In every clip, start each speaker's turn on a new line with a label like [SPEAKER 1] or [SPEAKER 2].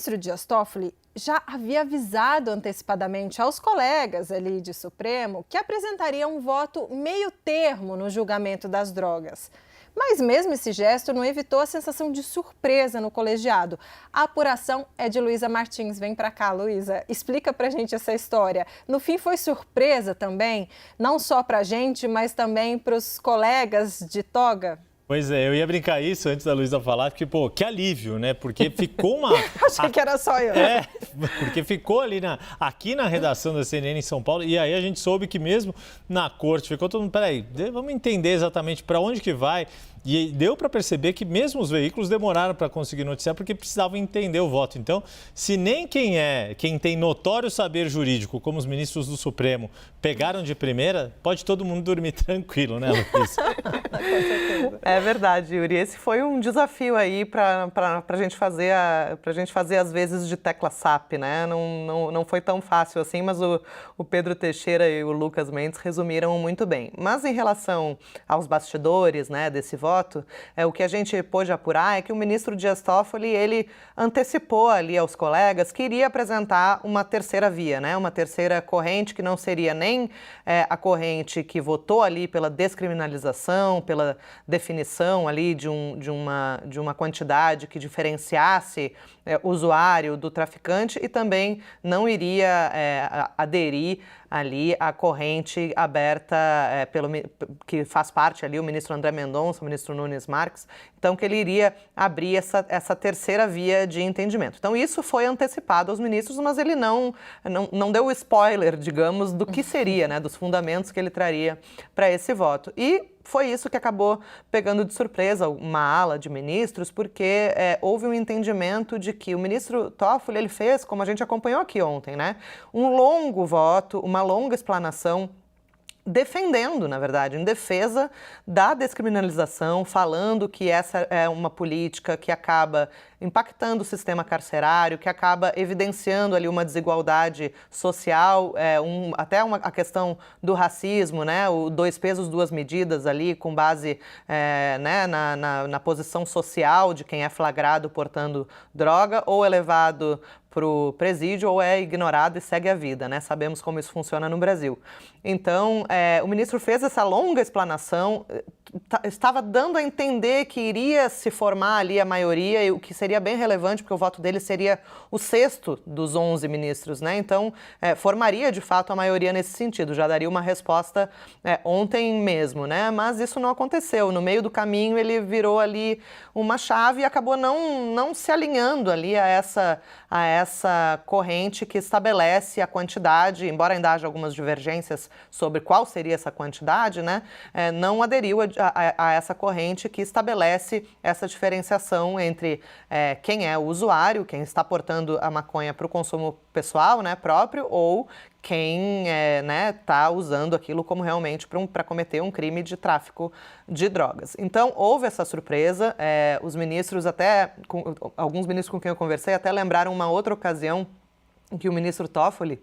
[SPEAKER 1] ministro Dias Toffoli já havia avisado antecipadamente aos colegas ali de Supremo que apresentaria um voto meio termo no julgamento das drogas. Mas mesmo esse gesto não evitou a sensação de surpresa no colegiado. A apuração é de Luísa Martins. Vem para cá, Luísa. Explica pra gente essa história. No fim foi surpresa também, não só pra gente, mas também para os colegas de toga?
[SPEAKER 2] Pois é, eu ia brincar isso antes da Luísa falar, porque, pô, que alívio, né? Porque ficou uma...
[SPEAKER 1] Achei que era só eu.
[SPEAKER 2] É, porque ficou ali aqui na redação da CNN em São Paulo, e aí a gente soube que mesmo na corte ficou todo mundo, peraí, vamos entender exatamente para onde que vai. E deu para perceber que mesmo os veículos demoraram para conseguir noticiar porque precisavam entender o voto. Então, se nem quem tem notório saber jurídico, como os ministros do Supremo, pegaram de primeira, pode todo mundo dormir tranquilo, né, Luísa?
[SPEAKER 3] É verdade, Yuri. Esse foi um desafio aí para a gente fazer às vezes de tecla SAP, né? Não foi tão fácil assim, mas o Pedro Teixeira e o Lucas Mendes resumiram muito bem. Mas em relação aos bastidores, né, desse voto, o que a gente pôde apurar é que o ministro Dias Toffoli, ele antecipou ali aos colegas que iria apresentar uma terceira via, né? Uma terceira corrente que não seria nem a corrente que votou ali pela descriminalização, pela definição ali de uma quantidade que diferenciasse o usuário do traficante e também não iria aderir ali a corrente aberta que faz parte ali o ministro André Mendonça, o ministro Nunes Marques, então que ele iria abrir essa terceira via de entendimento. Então isso foi antecipado aos ministros, mas ele não deu o spoiler, digamos, do que seria, né, dos fundamentos que ele traria para esse voto. E foi isso que acabou pegando de surpresa uma ala de ministros, porque houve um entendimento de que o ministro Toffoli, ele fez, como a gente acompanhou aqui ontem, né, um longo voto, uma longa explanação, defendendo, na verdade, em defesa da descriminalização, falando que essa é uma política que acaba impactando o sistema carcerário, que acaba evidenciando ali uma desigualdade social, a questão do racismo, né, o 2 pesos, 2 medidas ali, com base né, na posição social de quem é flagrado portando droga, ou é levado para o presídio ou é ignorado e segue a vida, né? Sabemos como isso funciona no Brasil. Então, o ministro fez essa longa explanação, estava dando a entender que iria se formar ali a maioria, e o que seria bem relevante, porque o voto dele seria o 6º dos 11 ministros, né? Então, formaria de fato a maioria nesse sentido, já daria uma resposta ontem mesmo, né? Mas isso não aconteceu. No meio do caminho, ele virou ali uma chave e acabou não se alinhando ali a essa corrente que estabelece a quantidade, embora ainda haja algumas divergências sobre qual seria essa quantidade, né? Não aderiu a essa corrente que estabelece essa diferenciação entre quem é o usuário, quem está portando a maconha para o consumo pessoal, né, próprio, ou quem está usando aquilo como realmente para cometer um crime de tráfico de drogas. Então, houve essa surpresa, os ministros alguns ministros com quem eu conversei até lembraram uma outra ocasião em que o ministro Toffoli,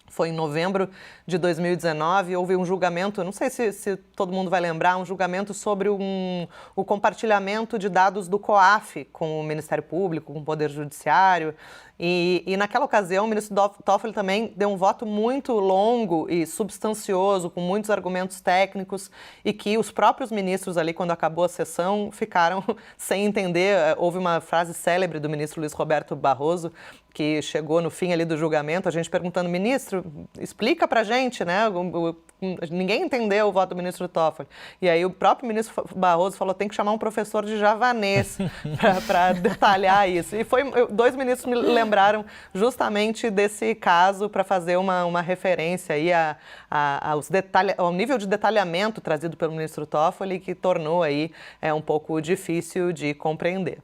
[SPEAKER 3] foi em novembro de 2019, houve um julgamento, não sei se todo mundo vai lembrar, um julgamento sobre o compartilhamento de dados do COAF com o Ministério Público, com o Poder Judiciário. E naquela ocasião, o ministro Toffoli também deu um voto muito longo e substancioso, com muitos argumentos técnicos, e que os próprios ministros ali, quando acabou a sessão, ficaram sem entender. Houve uma frase célebre do ministro Luiz Roberto Barroso, que chegou no fim ali do julgamento, a gente perguntando, ministro, explica pra gente, né? Ninguém entendeu o voto do ministro Toffoli. E aí o próprio ministro Barroso falou, tem que chamar um professor de javanês para detalhar isso. E 2 ministros me lembraram justamente desse caso para fazer uma referência aí ao nível de detalhamento trazido pelo ministro Toffoli, que tornou aí um pouco difícil de compreender.